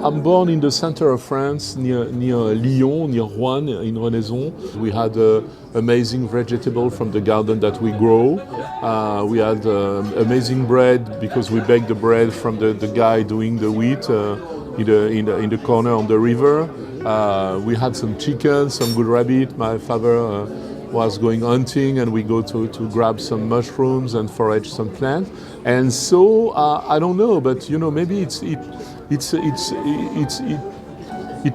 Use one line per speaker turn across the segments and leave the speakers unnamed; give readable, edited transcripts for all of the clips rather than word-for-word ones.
I'm born in the center of France, near Lyon, near Rouen, in Renaison. We had amazing vegetable from the garden that we grow. We had amazing bread because we baked the bread from the guy doing the wheat in the corner on the river. We had some chicken, some good rabbit. My father was going hunting, and we go to grab some mushrooms and forage some plants. And so I don't know, but maybe it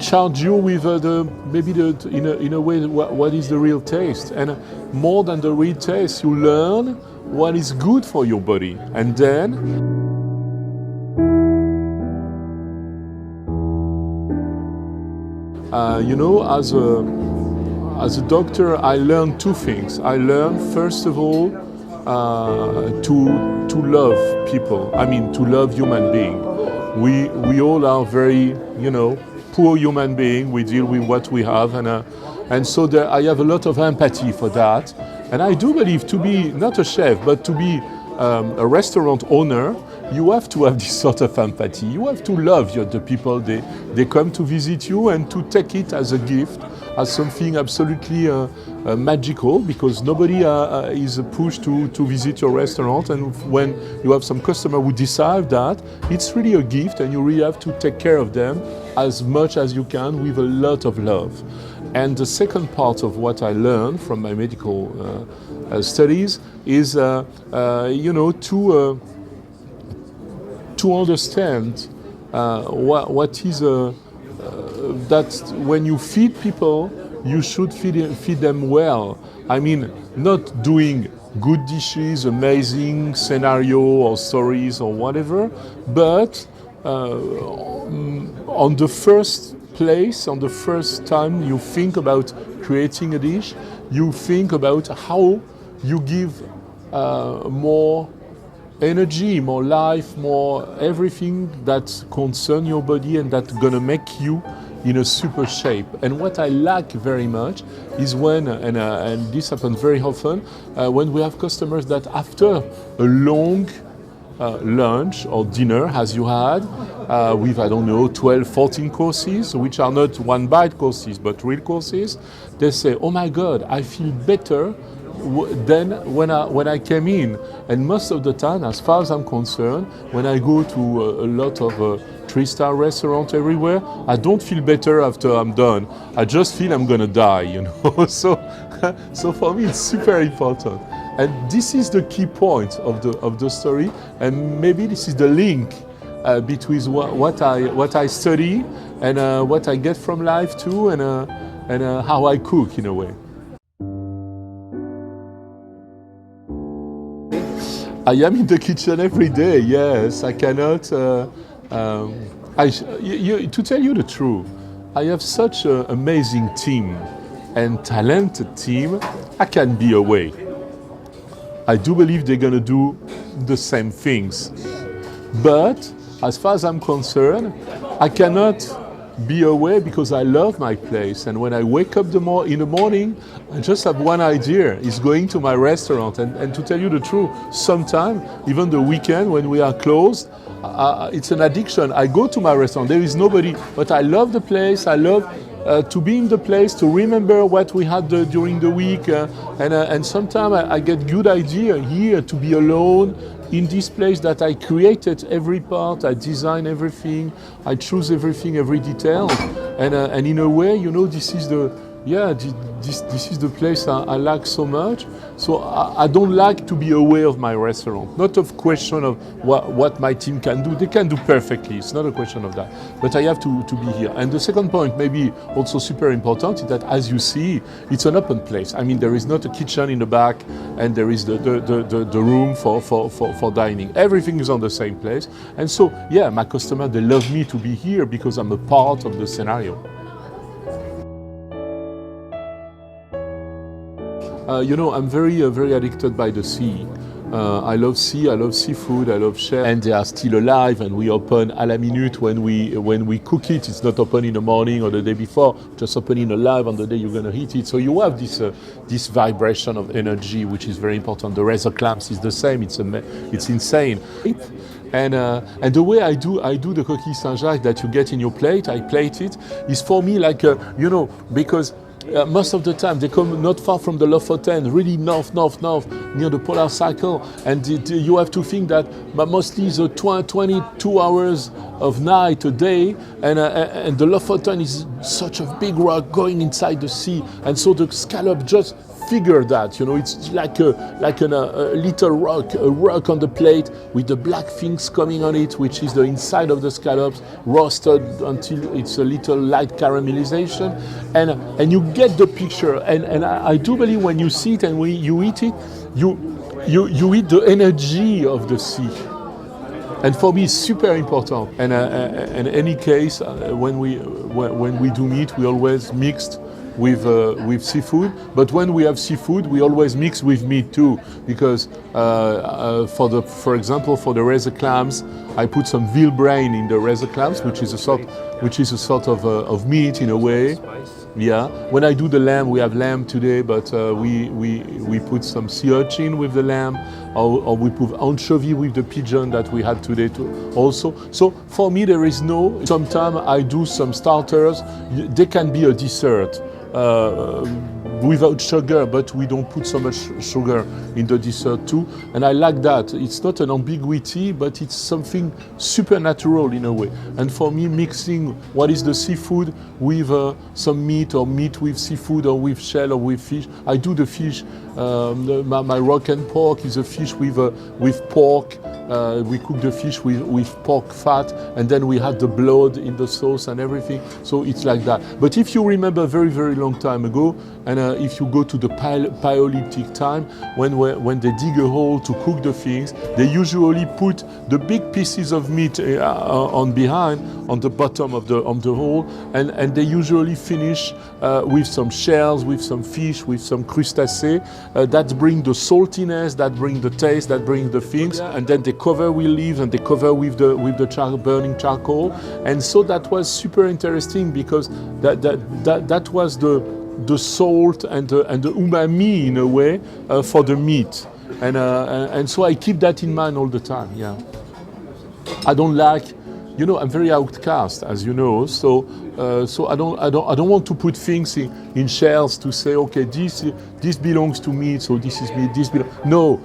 charged you with in a way what is the real taste, and more than the real taste, you learn what is good for your body, and then as a doctor, I learned two things. I learned, first of all, to love people. I mean, to love human beings. We all are very, poor human beings. We deal with what we have, and so I have a lot of empathy for that. And I do believe to be not a chef, but to be a restaurant owner, you have to have this sort of empathy. You have to love the people. They come to visit you, and to take it as a gift, as something absolutely magical, because nobody is pushed to visit your restaurant. And when you have some customer who decide that, it's really a gift, and you really have to take care of them as much as you can with a lot of love. And the second part of what I learned from my medical studies is, to understand what is that when you feed people, you should feed them well. I mean, not doing good dishes, amazing scenario or stories or whatever, but on the first place, on the first time you think about creating a dish, you think about how you give more energy, more life, more everything that concerns your body and that's gonna make you in a super shape. And what I like very much is when, and this happens very often, when we have customers that after a long lunch or dinner, as you had, with, 12, 14 courses, which are not one bite courses, but real courses, they say, oh my God, I feel better than when I came in. And most of the time, as far as I'm concerned, when I go to a lot of 3-star restaurants everywhere, I don't feel better after I'm done. I just feel I'm gonna die, So for me, it's super important. And this is the key point of the story. And maybe this is the link between what I study and what I get from life too, and how I cook in a way. I am in the kitchen every day. Yes, I cannot. To tell you the truth, I have such an amazing team and talented team. I can be away. I do believe they're gonna do the same things, but as far as I'm concerned, I cannot be away because I love my place. And when I wake up in the morning, I just have one idea, is going to my restaurant. And to tell you the truth, sometimes, even the weekend when we are closed, it's an addiction. I go to my restaurant, there is nobody, but I love the place, I love to be in the place, to remember what we had during the week. And sometimes I get good idea here to be alone, in this place that I created every part, I design everything, I choose everything, every detail, and in a way, this is this is the place I like so much. So I don't like to be away of my restaurant. Not a question of what my team can do. They can do perfectly. It's not a question of that. But I have to be here. And the second point, maybe also super important, is that as you see, it's an open place. I mean, there is not a kitchen in the back, and there is the room for dining. Everything is on the same place. And so, my customers, they love me to be here because I'm a part of the scenario. I'm very addicted by the sea. I love sea, I love seafood, I love chef, and they are still alive. And we open à la minute when we cook it. It's not open in the morning or the day before. Just opening alive on the day you're gonna eat it. So you have this vibration of energy, which is very important. The razor clamps is the same. It's insane. And the way I do the coquille Saint-Jacques that you get in your plate, I plate it, is for me like, because most of the time they come not far from the Lofoten, really north, near the polar cycle, and you have to think that mostly the 22 hours of night a day, and the Lofoten is such a big rock going inside the sea, and so the scallop just figure that, it's like a little rock, a rock on the plate with the black things coming on it, which is the inside of the scallops, roasted until it's a little light caramelization, and you get the picture. And I do believe when you see it and when you eat it, you eat the energy of the sea. And for me, it's super important. And in any case, when we do meat, we always mixed with seafood, but when we have seafood, we always mix with meat too, because for example, for the razor clams, I put some veal brain in the razor clams, which is a sort of meat in a way. Yeah. When I do the lamb, we have lamb today, but we put some sea urchin with the lamb, or we put anchovy with the pigeon that we had today too also. So for me, there is no. Sometimes I do some starters. They can be a dessert. Without sugar, but we don't put so much sugar in the dessert too, and I like that. It's not an ambiguity, but it's something supernatural in a way. And for me, mixing what is the seafood with some meat, or meat with seafood, or with shell, or with fish. I do the fish. My rock and pork is a fish with pork. We cook the fish with pork fat, and then we have the blood in the sauce and everything. So it's like that. But if you remember very, very long time ago, and if you go to the Paleolithic time, when they dig a hole to cook the things, they usually put the big pieces of meat on the bottom of the hole, and they usually finish with some shells, with some fish, with some crustacea. That bring the saltiness, that bring the taste, that bring the things, and then they cover with leaves, and they cover with the burning charcoal. And so that was super interesting, because that was the salt and the umami in a way for the meat, and so I keep that in mind all the time. Yeah, I don't like, I'm very outcast, as you know, so I don't want to put things in shells to say, okay, this belongs to me, so this is me, this belongs. No.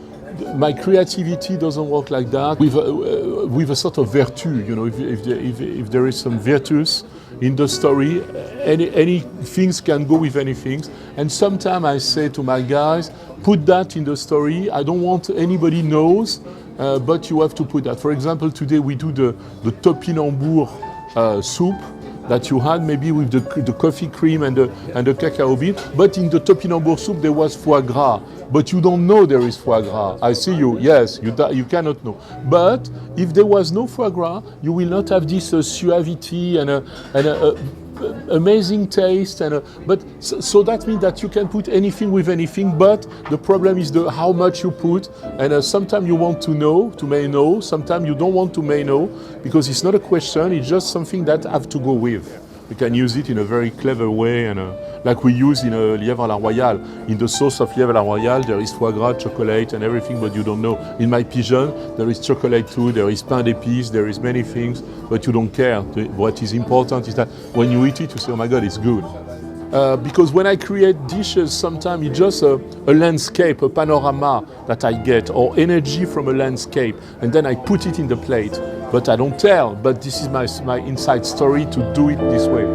My creativity doesn't work like that. With a sort of virtue, if there is some virtus in the story, any things can go with anything. And sometimes I say to my guys, put that in the story. I don't want anybody knows, but you have to put that. For example, today we do the topinambour soup that you had maybe with the coffee cream and the cacao bean, but in the topinambour soup there was foie gras, but you don't know there is foie gras. I see you, yes, you cannot know. But if there was no foie gras, you will not have this suavity and amazing taste, so that means that you can put anything with anything, but the problem is how much you put, and sometimes you want to may know, sometimes you don't want to may know, because it's not a question, it's just something that have to go with. We can use it in a very clever way, and like we use in a lièvre à la royale. In the sauce of lièvre à la royale, there is foie gras, chocolate, and everything, but you don't know. In my pigeon, there is chocolate too, there is pain d'épices, there is many things, but you don't care. What is important is that when you eat it, you say, oh my God, it's good. Because when I create dishes, sometimes it's just a landscape, a panorama that I get, or energy from a landscape, and then I put it in the plate. But I don't tell, but this is my inside story to do it this way.